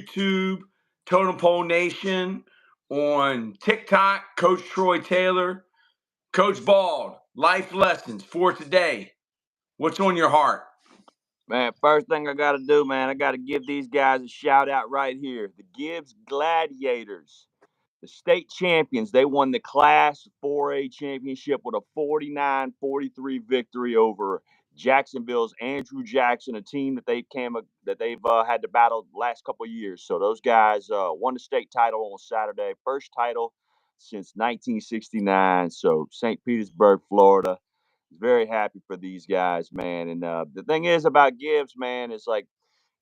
YouTube, Totem Pole Nation, on TikTok, Coach Troy Taylor. Coach Bald, life lessons for today. What's on your heart? Man, first thing I got to do, man, I got to give these guys a shout out right here. The Gibbs Gladiators, the state champions. They won the Class 4A championship with a 49-43 victory over Jacksonville's Andrew Jackson, a team that they've had to battle the last couple of years. So those guys won the state title on Saturday, first title since 1969. So St. Petersburg, Florida. Very happy for these guys, man. And the thing is about Gibbs, man, is like,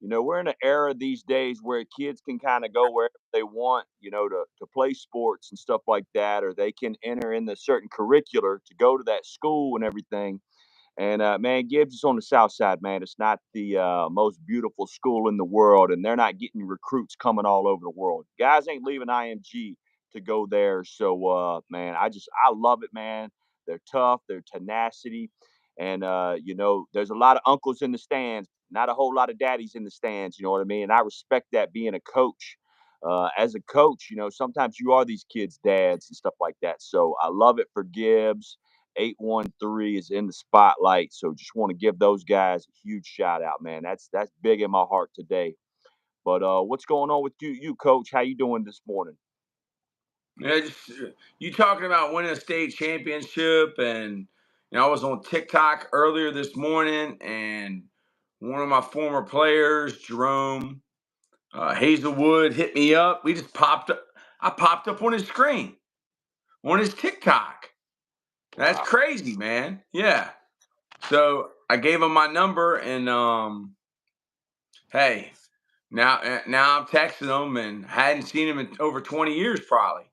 we're in an era these days where kids can kind of go wherever they want, to play sports and stuff like that, or they can enter in the certain curricular to go to that school and everything. And man, Gibbs is on the south side, man. It's not the most beautiful school in the world, and they're not getting recruits coming all over the world. Guys ain't leaving IMG to go there. So, man, I love it, man. They're tough, they're tenacity, and there's a lot of uncles in the stands, not a whole lot of daddies in the stands. You know what I mean? And I respect that being a coach. As a coach, sometimes you are these kids' dads and stuff like that. So I love it for Gibbs. 813 is in the spotlight. So just want to give those guys a huge shout out, man. That's big in my heart today. But what's going on with you, Coach? How you doing this morning? Yeah, you talking about winning a state championship, and I was on TikTok earlier this morning, and one of my former players, Jerome Hazelwood, hit me up. We just popped up. I popped up on his screen on his TikTok. That's crazy, man. Yeah. So I gave him my number, and hey, now I'm texting him, and hadn't seen him in over 20 years probably.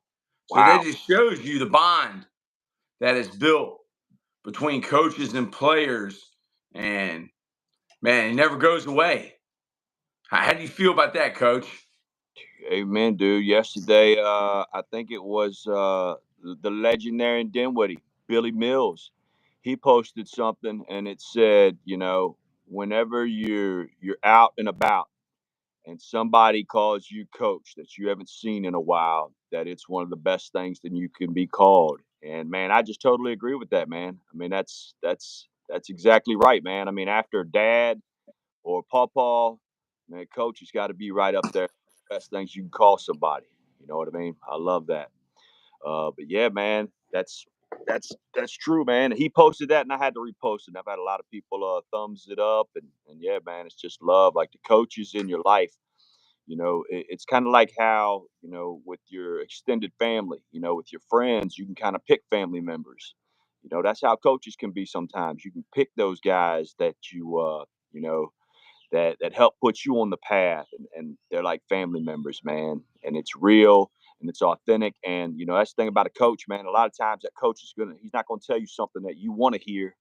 So Wow. that just shows you the bond that is built between coaches and players, and man, it never goes away. How do you feel about that, Coach? Amen, dude. Yesterday, I think it was the legendary Dinwiddie, Billy Mills. He posted something, and it said, whenever you're out and about, and somebody calls you coach that you haven't seen in a while, that it's one of the best things that you can be called. And man, I just totally agree with that, man. I mean, that's exactly right, man. I mean, after dad or pawpaw, man, coach has got to be right up there. Best things you can call somebody. You know what I mean? I love that. But yeah, man, that's true, man. He posted that, and I had to repost it. And I've had a lot of people thumbs it up, and yeah, man, it's just love. Like the coaches in your life, it's kind of like how with your extended family, with your friends, you can kind of pick family members. That's how coaches can be sometimes. You can pick those guys that you know that help put you on the path, and they're like family members, man. And it's real and it's authentic. And that's the thing about a coach, man. A lot of times that coach he's not gonna tell you something that you want to hear.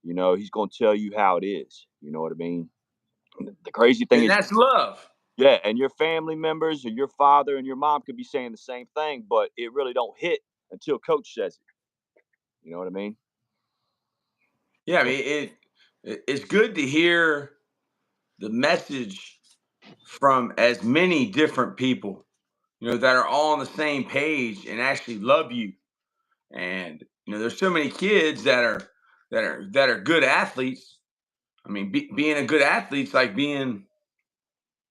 He's gonna tell you how it is. You know what I mean? And the crazy thing And is, that's love. yeah, and your family members or your father and your mom could be saying the same thing, but it really don't hit until coach says it. You know what I mean? Yeah, I mean it's good to hear the message from as many different people, that are all on the same page and actually love you. And there's so many kids that are good athletes. I mean, being a good athlete's like being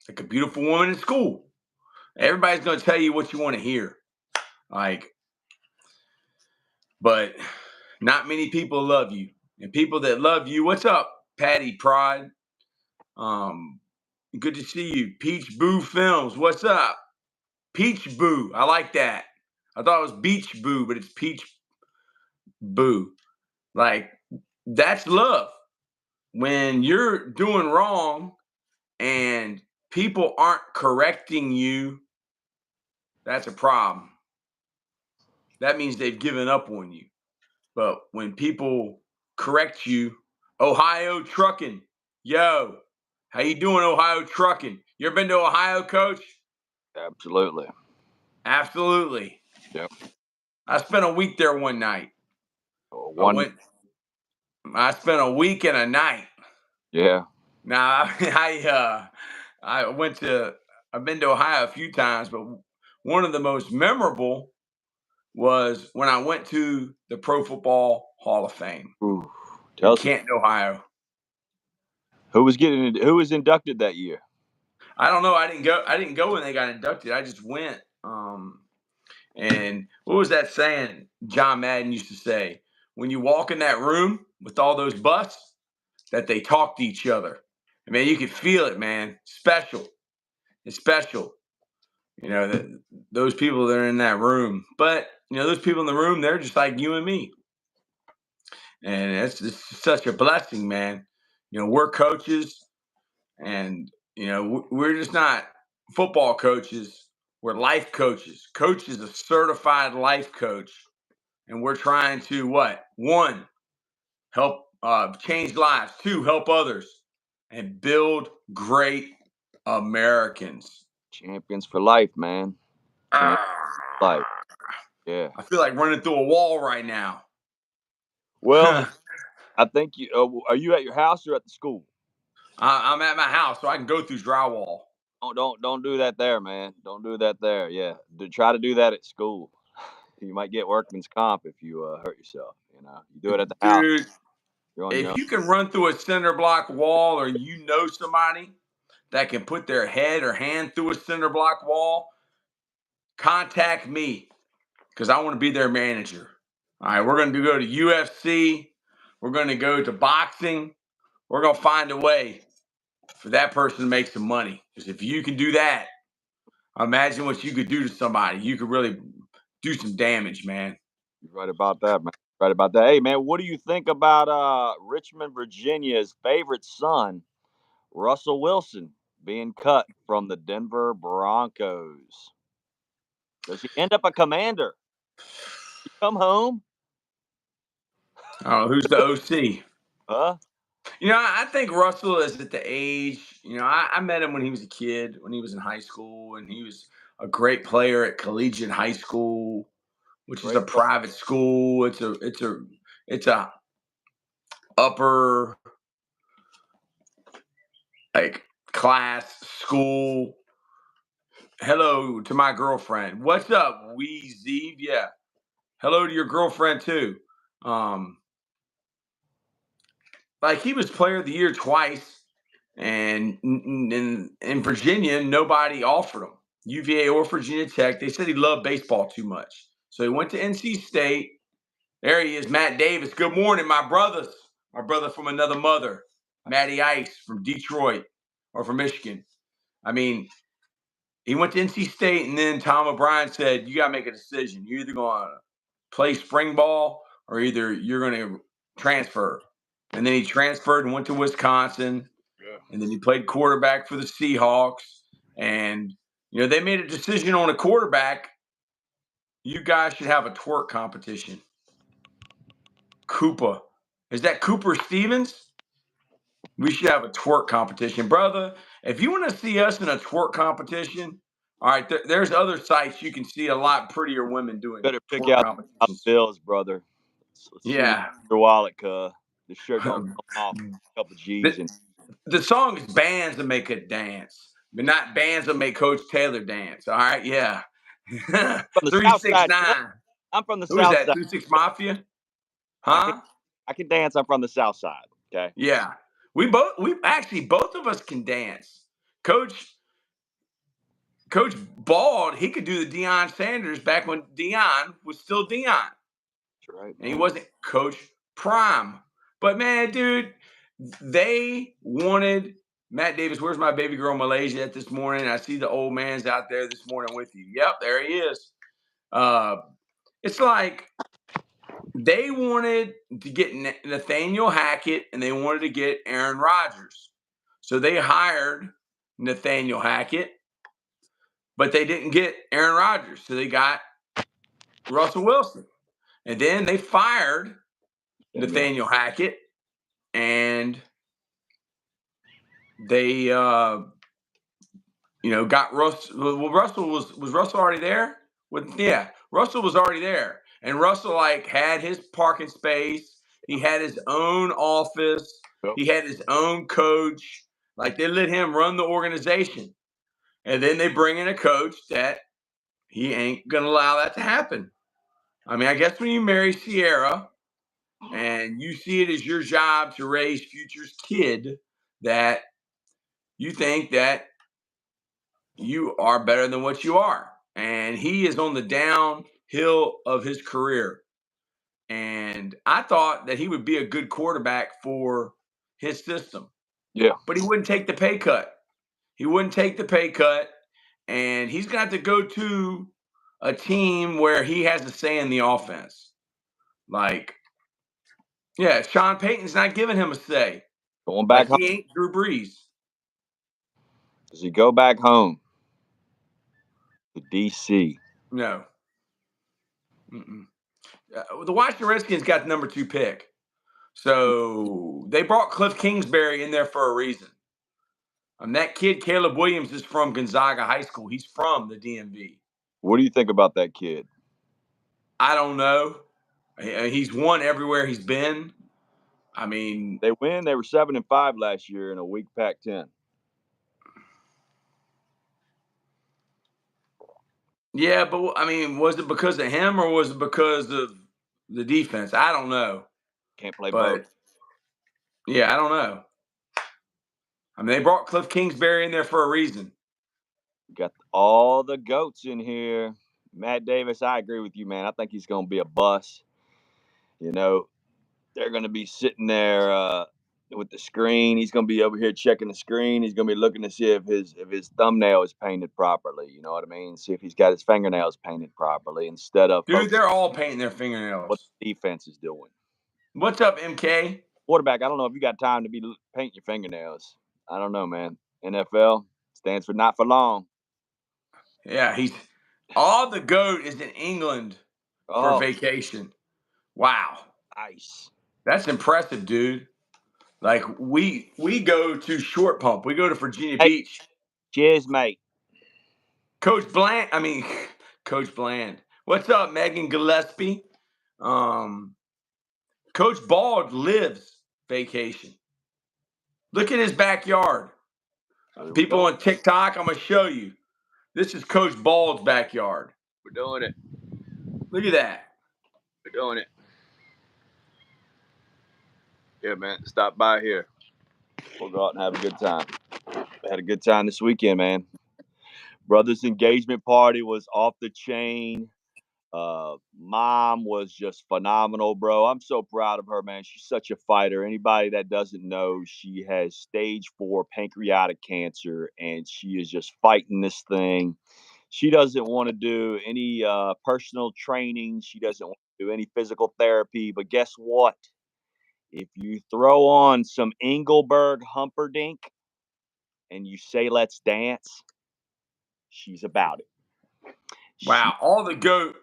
like a beautiful woman in school. Everybody's going to tell you what you want to hear. Like, but not many people love you. And people that love you, what's up, Patty Pride? Um, Good to see you. Peach Boo Films, what's up? Peach Boo, I like that. I thought it was Beach Boo, but it's Peach Boo. Like, that's love. When you're doing wrong and people aren't correcting you, that's a problem. That means they've given up on you. But when people correct you, Ohio Trucking, yo, how you doing, Ohio Trucking? You ever been to Ohio, Coach? Absolutely. Absolutely. Yep. I spent a week there one night. I One. went. I spent a week and a night. Yeah. Now I went to I've been to Ohio a few times, but one of the most memorable was when I went to the Pro Football Hall of Fame Ooh, in tell us Canton, Ohio. who was inducted that year. I don't know. I didn't go when they got inducted. I just went. And what was that saying John Madden used to say? When you walk in that room with all those busts, that they talk to each other. I mean, you could feel it, man. Special. It's special. That those people that are in that room. But those people in the room, they're just like you and me. And it's such a blessing, man. We're coaches, and we're just not football coaches. We're life coaches. Coach is a certified life coach, and we're trying to what? One, help change lives. Two, help others, and build great Americans. Champions for life, man. Champions for life. Yeah. I feel like running through a wall right now. Well, I think you are you at your house or at the school? I'm at my house, so I can go through drywall. Don't do that there, man. Don't do that there. Yeah, try to do that at school. You might get workman's comp if you hurt yourself. You do it at the house. Dude, You're on your if own. you can run through a cinder block wall, or somebody that can put their head or hand through a cinder block wall, contact me, because I want to be their manager. All right, we're going to go to UFC. We're going to go to boxing. We're going to find a way for that person to make some money. Because if you can do that, imagine what you could do to somebody. You could really do some damage, man. You're right about that, man. Right about that. Hey, man, what do you think about Richmond, Virginia's favorite son, Russell Wilson, being cut from the Denver Broncos? Does he end up a Commander? He come home? Oh, who's the OC? Huh? I think Russell is at the age, I met him when he was a kid, when he was in high school, and he was a great player at collegiate high school, which is a Great player. private school. It's a upper like class school. Hello to my girlfriend. What's up, Weezy? Yeah. Hello to your girlfriend too. Um, like he was player of the year twice, and in Virginia, nobody offered him. UVA or Virginia Tech. They said he loved baseball too much, so he went to NC State. There he is, Matt Davis. Good morning, my brothers. My brother from another mother, Matty Ice from Detroit or from Michigan. I mean, he went to NC State, and then Tom O'Brien said, "You got to make a decision. You're either going to play spring ball, or either you're going to transfer." And then he transferred and went to Wisconsin, and then he played quarterback for the Seahawks. And they made a decision on a quarterback. You guys should have a twerk competition. Cooper, is that Cooper Stevens? We should have a twerk competition, brother. If you want to see us in a twerk competition, all right, there's other sites you can see a lot prettier women doing Better pick twerk out the competitions. bills, brother. Let's see what's Yeah. in your wallet, cuz. The shirt gonna come off a couple G's the, and the song is bands that make it dance, but not bands that make Coach Taylor dance. All right, yeah. from the Three south six side. Cuz. nine. I'm from the Who is south that? side. 36 Mafia? I can Huh? I can dance. I'm from the south side. Okay. Yeah. We actually both of us can dance. Coach Bald, he could do the Deion Sanders back when Deion was still Deion. That's right, And he man. wasn't Coach Prime. But man, dude, they wanted Matt Davis. Where's my baby girl Malaysia at this morning? I see the old man's out there this morning with you. Yep, there he is. It's like they wanted to get Nathaniel Hackett and they wanted to get Aaron Rodgers. So they hired Nathaniel Hackett, but they didn't get Aaron Rodgers. So they got Russell Wilson. And then they fired Nathaniel Hackett, and they got Russell. Well, Russell was Russell already there? Yeah, Russell was already there, and Russell had his parking space. He had his own office. Yep. He had his own coach. Like they let him run the organization. And then they bring in a coach that he ain't going to allow that to happen. I mean, I guess when you marry Sierra and you see it as your job to raise Future's kid, that you think that you are better than what you are. And he is on the downhill of his career. And I thought that he would be a good quarterback for his system, Yeah. but he wouldn't take the pay cut. He wouldn't take the pay cut. And he's got to go to a team where he has a say in the offense. Like, yeah, Sean Payton's not giving him a say. Going Like, back home. he ain't Drew Brees. Does he go back home to DC? No. The Washington Redskins got the number 2 pick. So they brought Cliff Kingsbury in there for a reason. And that kid, Caleb Williams, is from Gonzaga High School. He's from the DMV. What do you think about that kid? I don't know. He's won everywhere he's been. I mean, They win. They were 7-5 last year in a weak Pac-10. yeah, but I mean, was it because of him or was it because of the defense? I don't know. Can't play both. But yeah, I don't know. I mean, they brought Cliff Kingsbury in there for a reason. Got all the goats in here. Matt Davis, I agree with you, man. I think he's going to be a bust. You know, they're going to be sitting there with the screen. He's going to be over here checking the screen. He's going to be looking to see if his thumbnail is painted properly. You know what I mean? See if he's got his fingernails painted properly instead of Dude, they're all painting their fingernails. what the defense is doing. What's up, MK? Quarterback, I don't know if you got time to be painting your fingernails. I don't know, man. NFL stands for not for long. Yeah, he's all the GOAT is in England for Oh, vacation. Wow. nice. That's impressive, dude. Like we go to Short Pump. We go to Virginia Hey, Beach. cheers, mate. Coach Bland, I mean Coach Bland. What's up, Megan Gillespie? Coach Bald lives vacation. Look at his backyard. We're People doing on TikTok, I'm gonna show you. This is Coach Bald's backyard. We're doing it. Look at that. We're doing it. Yeah, man. Stop by here. We'll go out and have a good time. I had a good time this weekend, man. Brother's engagement party was off the chain. Mom was just phenomenal, bro. I'm so proud of her, man. She's such a fighter. Anybody that doesn't know, she has stage 4 pancreatic cancer, and she is just fighting this thing. She doesn't want to do any personal training. She doesn't want to do any physical therapy. But guess what? If you throw on some Engelberg Humperdinck and you say, let's dance, she's about it. She Wow, all the GOAT.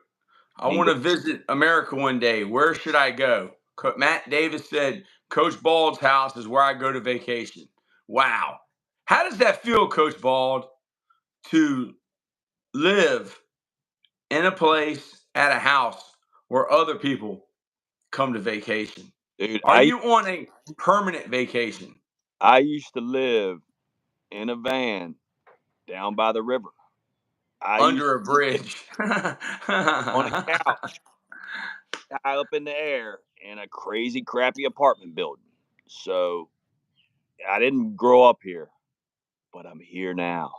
I ain't want to visit America one day. Where should I go? Matt Davis said, Coach Bald's house is where I go to vacation. Wow. How does that feel, Coach Bald, to live in a place at a house where other people come to vacation? dude, Are you on a permanent vacation? I used to live in a van down by the river. I used Under a bridge. on a couch high up in the air in a crazy crappy apartment building. So I didn't grow up here, but I'm here now.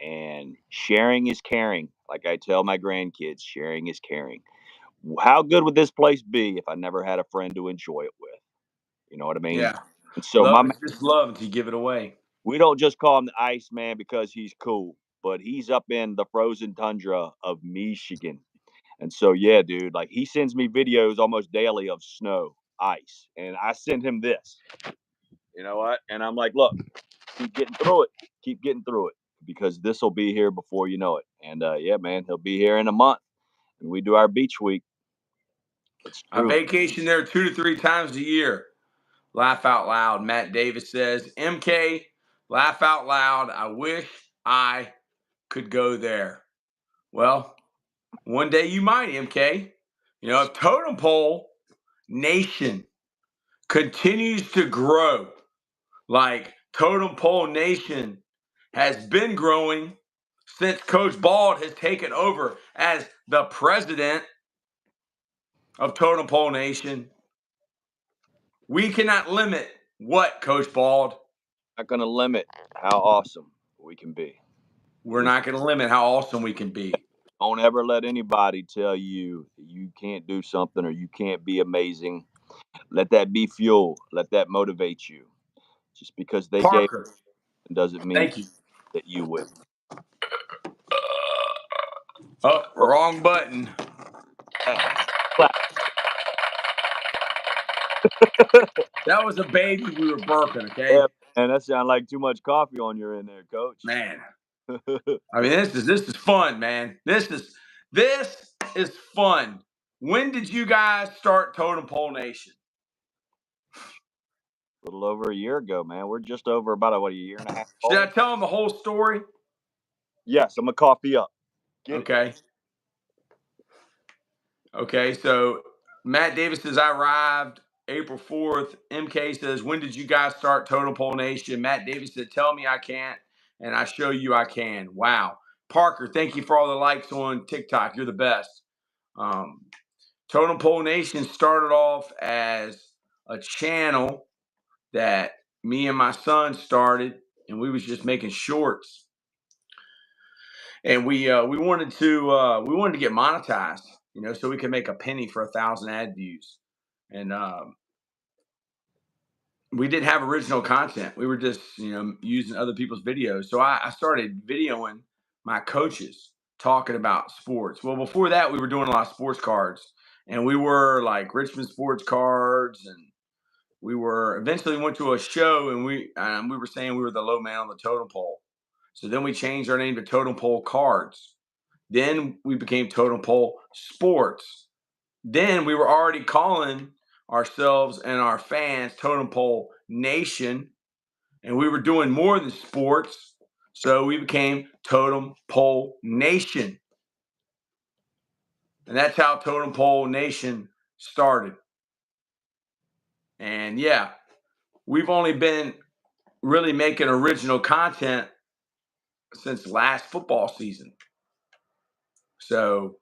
And sharing is caring. Like I tell my grandkids, sharing is caring. How good would this place be if I never had a friend to enjoy it with? You know what I mean? Yeah. And so my Love man, is just love until you give it away. we don't just call him the Iceman because he's cool, but he's up in the frozen tundra of Michigan. And so, yeah, dude, like he sends me videos almost daily of snow, ice, and I send him this. You know what? And I'm like, look, keep getting through it, keep getting through it, because this will be here before you know it. And yeah, man, he'll be here in a month, and we do our beach week. It's I true. vacation there 2 to 3 times a year. Laugh out loud. Matt Davis says, MK, laugh out loud. I wish I could go there. Well, one day you might, MK. You know, if Totem Pole Nation continues to grow like Totem Pole Nation has been growing since Coach Bald has taken over as the president of Totem Pole Nation, we cannot limit what, Coach Bald? Not going to limit how awesome we can be. We're not going to limit how awesome we can be. Don't ever let anybody tell you you can't do something or you can't be amazing. Let that be fuel. Let that motivate you. Just because they gave Parker, it doesn't mean thank you. that you will. Oh, wrong button. That was a baby we were burping, okay? Yeah, man, that sounds like too much coffee on your end there, Coach. Man. I mean, this is fun, man. This is fun. When did you guys start Totem Pole Nation? A little over a year ago, man. We're just over about a year and a half Should I old. tell them the whole story? Yes, I'm gonna coffee up. Get it. Okay. Okay, so Matt Davis says, I arrived April 4th. MK says, when did you guys start Totem Pole Nation? Matt Davis said, tell me I can't, and I show you I can. Wow. Parker, thank you for all the likes on TikTok. You're the best. Totem Pole Nation started off as a channel that me and my son started, and we was just making shorts. And we wanted to get monetized, so we could make a penny for 1,000 ad views. And we didn't have original content. We were just using other people's videos. So I started videoing my coaches talking about sports. Well, before that, we were doing a lot of sports cards, and we were like Richmond sports cards, and we were eventually went to a show, and we were saying we were the low man on the totem pole. So then we changed our name to Totem Pole Cards. Then we became Totem Pole Sports. Then we were already calling ourselves and our fans Totem Pole Nation, and we were doing more than sports. So we became Totem Pole Nation. And that's how Totem Pole Nation started. And yeah, we've only been really making original content since last football season. So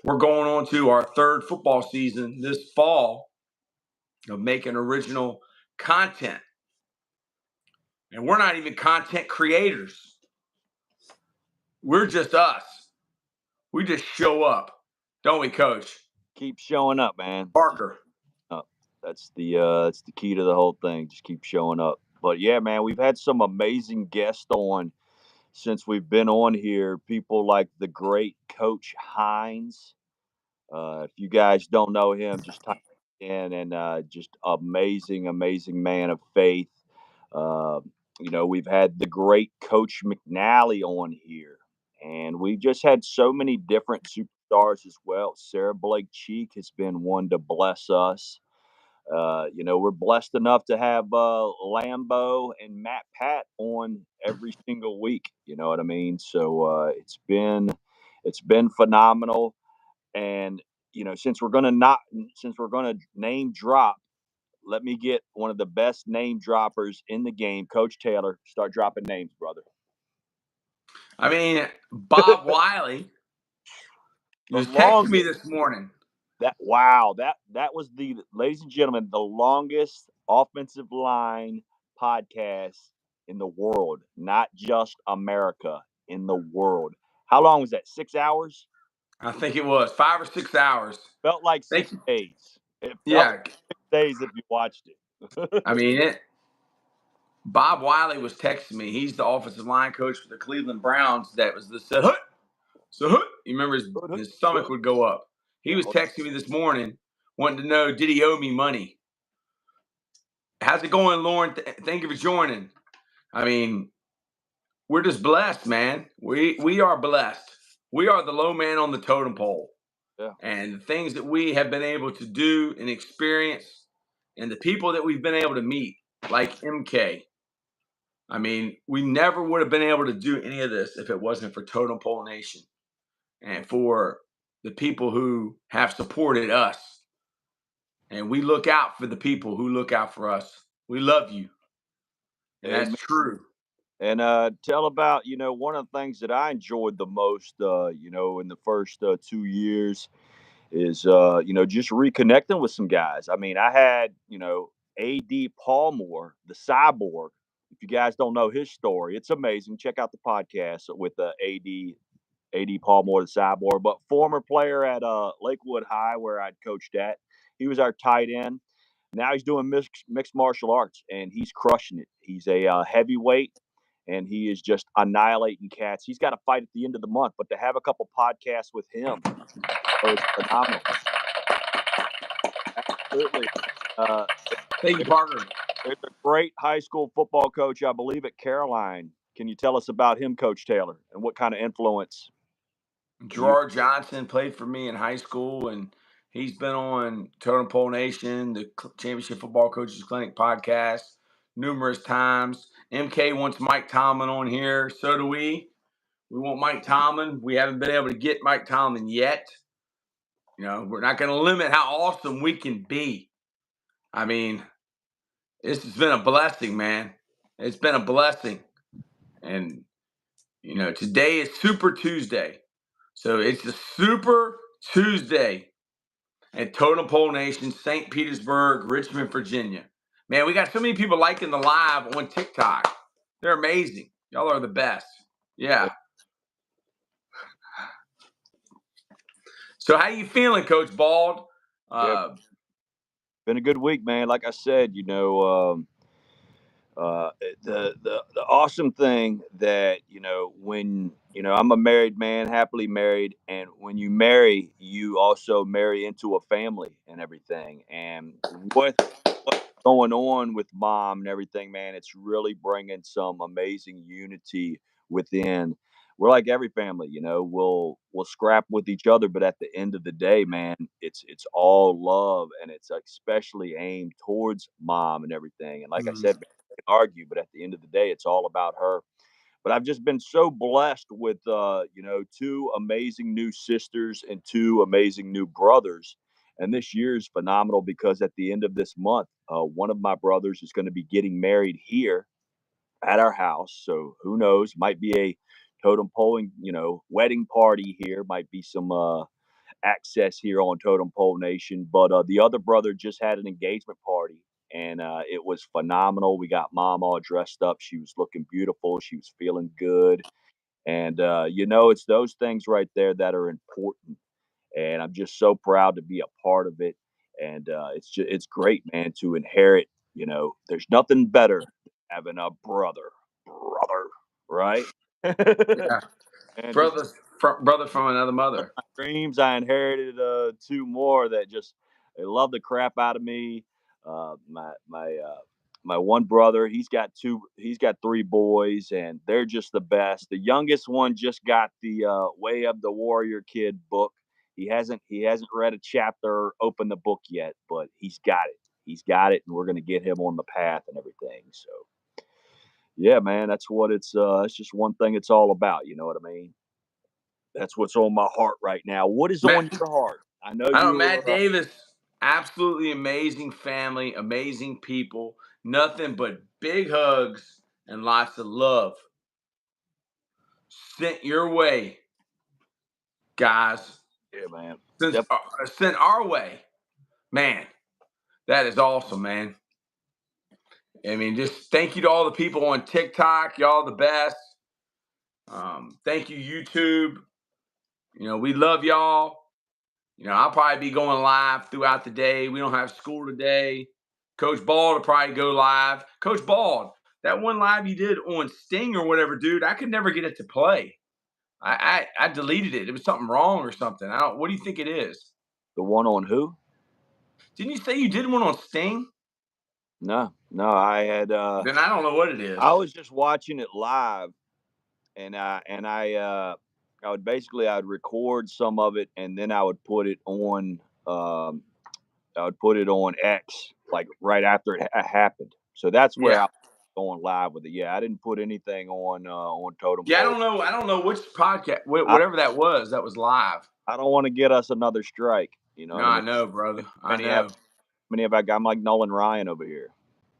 we're going on to our third football season this fall of making original content. And we're not even content creators. We're just us. We just show up, don't we, Coach? Keep showing up, man. Parker. That's the key to the whole thing. Just keep showing up. But yeah, man, we've had some amazing guests on since we've been on here. People like the great Coach Hines. If you guys don't know him, just type in and just amazing, amazing man of faith. Uh, we've had the great Coach McNally on here, and we've just had so many different superstars as well. Sarah Blake Cheek has been one to bless us. We're blessed enough to have Lambo and Matt Pat on every single week. You know what I mean? So it's been phenomenal. And since we're gonna name drop, let me get one of the best name droppers in the game, Coach Taylor. Start dropping names, brother. I mean, Bob Wiley was texting me this morning. That was the, ladies and gentlemen, the longest offensive line podcast in the world, not just America, in the world. How long was that? 6 hours? I think it was 5 or 6 hours. Felt like 6 days. It felt Yeah. like 6 days if you watched it. I mean, Bob Wiley was texting me. He's the offensive line coach for the Cleveland Browns. That was the said, so you remember his stomach would go up. He was texting me this morning, wanting to know, did he owe me money? How's it going, Lauren? Thank you for joining. I mean, we're just blessed, man. We are blessed. We are the low man on the totem pole. Yeah. And the things that we have been able to do and experience, and the people that we've been able to meet, like MK. I mean, we never would have been able to do any of this if it wasn't for Totem Pole Nation and for the people who have supported us. And we look out for the people who look out for us. We love you. And Amen. that's true. And tell about, one of the things that I enjoyed the most, in the first 2 years is, just reconnecting with some guys. I mean, I had, AD Palmore, the cyborg. If you guys don't know his story, it's amazing. Check out the podcast with AD Palmore, the cyborg, but former player at Lakewood High, where I'd coached at. He was our tight end. Now he's doing mixed martial arts, and he's crushing it. He's a heavyweight, and he is just annihilating cats. He's got a fight at the end of the month, but to have a couple podcasts with him, it's phenomenal. Absolutely. Uh, Thank you, Parker. there's a great high school football coach, I believe, at Caroline. Can you tell us about him, Coach Taylor, and what kind of influence? Gerard Johnson played for me in high school, and he's been on Totem Pole Nation, the Championship Football Coaches Clinic podcast, numerous times. MK wants Mike Tomlin on here. So do we. We want Mike Tomlin. We haven't been able to get Mike Tomlin yet. We're not going to limit how awesome we can be. I mean, this has been a blessing, man. It's been a blessing. And, today is Super Tuesday. So it's the Super Tuesday at Totem Pole Nation, St. Petersburg, Richmond, Virginia. Man, we got so many people liking the live on TikTok. They're amazing. Y'all are the best. Yeah. So how you feeling, Coach Bald? Been a good week, man. Like I said, the awesome thing that when I'm a married man, happily married, and when you marry, you also marry into a family and everything. And what's going on with mom and everything, man, it's really bringing some amazing unity within. We're like every family, we'll scrap with each other, but at the end of the day, man, it's all love, and it's especially aimed towards mom and everything. And like I said, argue, but at the end of the day, it's all about her. But I've just been so blessed with, two amazing new sisters and two amazing new brothers. And this year is phenomenal because at the end of this month, one of my brothers is going to be getting married here at our house. So who knows? Might be a totem polling, wedding party here. Might be some access here on Totem Pole Nation. But the other brother just had an engagement party, and it was phenomenal. We got mom all dressed up. She was looking beautiful. She was feeling good. And, it's those things right there that are important. And I'm just so proud to be a part of it. And it's great, man, to inherit. There's nothing better than having a brother, right? Yeah. And just Brother from another mother. my dreams, I inherited two more that just they love the crap out of me. My one brother, he's got three boys, and they're just the best. The youngest one just got the Way of the Warrior Kid book. He hasn't read a chapter or opened the book yet, but he's got it. He's got it, and we're gonna get him on the path and everything. So yeah, man, that's what it's just one thing it's all about. You know what I mean? That's what's on my heart right now. What is on your heart? I know I don't know, you. Matt Davis, absolutely amazing family, amazing people, nothing but big hugs and lots of love sent your way, guys. Yeah, man. Sent our way, man. That is awesome, man. I mean, just thank you to all the people on TikTok. Y'all the best. Thank you, YouTube. We love y'all. I'll probably be going live throughout the day. We don't have school today. Coach Bald will probably go live. Coach Bald, that one live you did on Sting or whatever, dude, I could never get it to play. I deleted it. It was something wrong or something. What do you think it is? The one on who? Didn't you say you did one on Sting? No, I had. Then I don't know what it is. I was just watching it live, and I would record some of it, and then I would put it on. I would put it on X like right after it happened. So that's where I was going live with it. Yeah, I didn't put anything on Totem. Yeah, I don't know which podcast, whatever that was live. I don't want to get us another strike. You know No, what I mean? I know, brother. I know. Many of our guys, I'm like Nolan Ryan over here.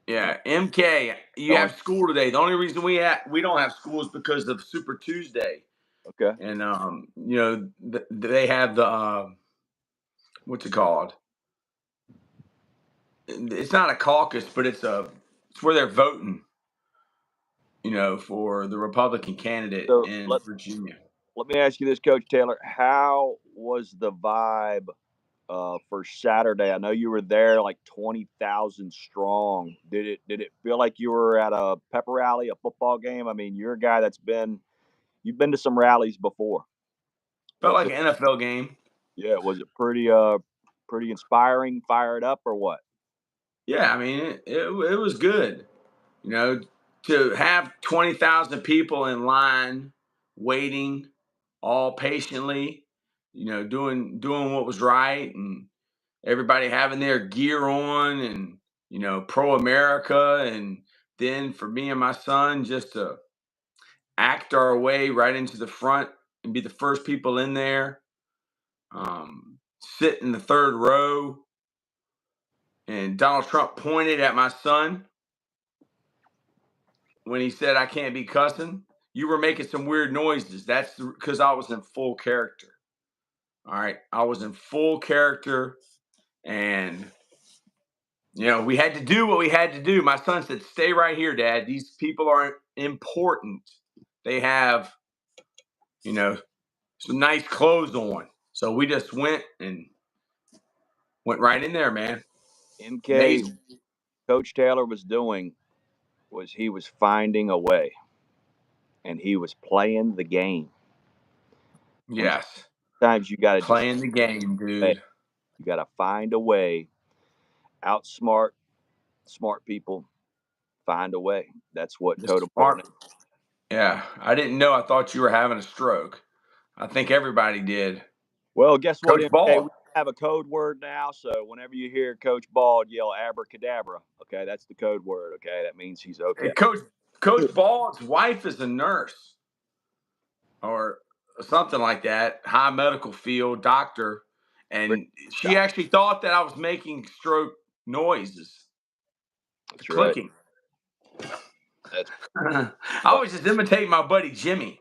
Yeah, MK, you Going have school today. The only reason we don't have school is because of Super Tuesday, okay. and they have the what's it called? It's not a caucus, but it's where they're voting. For the Republican candidate So in let Virginia. let me ask you this, Coach Taylor. How was the vibe for Saturday? I know you were there, like 20,000 strong. Did it feel like you were at a pep rally, a football game? I mean, you're a guy you've been to some rallies before. Felt Was like it an NFL game. Yeah, was it pretty inspiring, fired up, or what? Yeah, I mean it was good. You know, to have 20,000 people in line waiting all patiently, doing what was right, and everybody having their gear on, and pro America, and then for me and my son just to act our way right into the front and be the first people in there, sit in the third row, and Donald Trump pointed at my son when he said, "I can't be cussing. You were making some weird noises." That's because I was in full character. All right. I was in full character, and, we had to do what we had to do. My son said, "Stay right here, Dad. These people are important. They have, you know, some nice clothes on." So we just went right in there, man. MK, Amazing. Coach Taylor was doing was he was finding a way, and he was playing the game. And Yes. sometimes you got to just Playing the game, play. dude. You got to find a way, outsmart smart people, find a way. That's what The totem pole. smart. Yeah. I didn't know. I thought you were having a stroke. I think everybody did. Well, guess what, Coach MK? We Ball. have a code word now. So whenever you hear Coach Bald yell abracadabra, okay, that's the code word. Okay, that means he's Hey, okay. Coach Ball's wife is a nurse or something like that, high medical field doctor, Great and she job. actually thought that I was making stroke noises, That's right. clicking. That's I was just imitating my buddy Jimmy.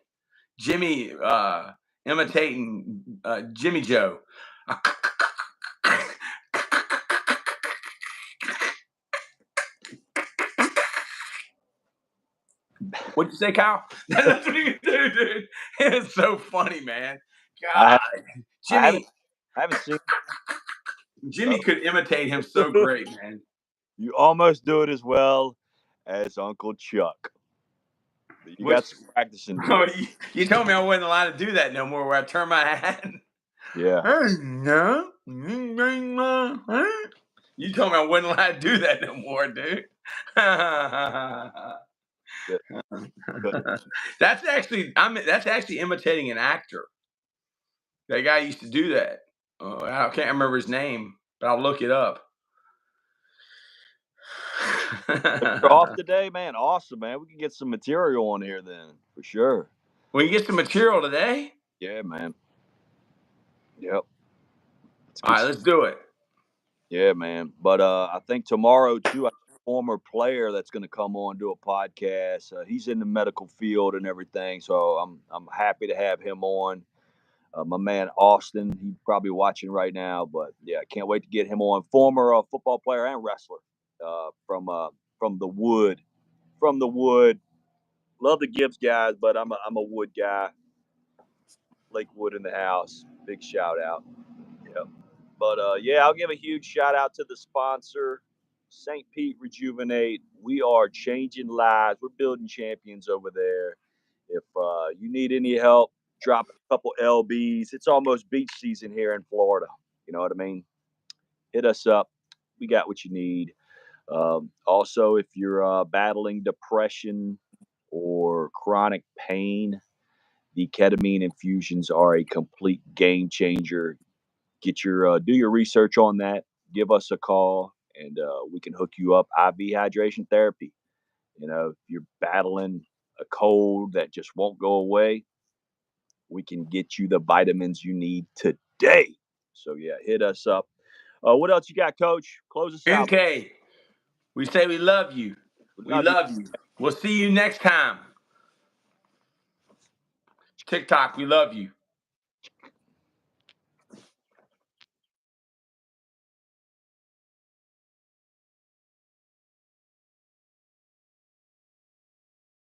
Jimmy imitating Jimmy Joe. What'd you say, Kyle? That's what you do, dude. It's so funny, man. I God, I haven't Jimmy. I haven't seen. Jimmy could imitate him so great, man. You almost do it as well as Uncle Chuck. But you Which got some practicing to do. oh, you told me I wasn't allowed to do that no more. Where I turn my hat. Yeah. No. You told me I wasn't allowed to do that no more, dude. Good. Good. That's actually imitating an actor. That guy used to do that. I can't remember his name, but I'll look it up. But you're off today, man. Awesome, man. We can get some material on here then, for sure. We can get some material today. Yeah, man. Yep. Let's All get right, let's do it. Yeah, man. But I think tomorrow too, I have a former player that's going to come on do a podcast. He's in the medical field and everything, so I'm happy to have him on. My man Austin, he's probably watching right now, but yeah, I can't wait to get him on. Former football player and wrestler from the wood, from the wood. Love the Gibbs guys, but I'm a wood guy. Lakewood in the house. Big shout out. Yep. But yeah, I'll give a huge shout out to the sponsor, St. Pete Rejuvenate. We are changing lives. We're building champions over there. If you need any help, drop a couple LBs. It's almost beach season here in Florida. You know what I mean? Hit us up. We got what you need. Also, if you're battling depression or chronic pain, the ketamine infusions are a complete game changer. Get your do your research on that. Give us a call, and we can hook you up. IV hydration therapy. You know, if you're battling a cold that just won't go away, we can get you the vitamins you need today. So yeah, hit us up. What else you got, Coach? Close us out. MK, We say we love you. We Love you. love you. We'll see you next time. TikTok, we love you.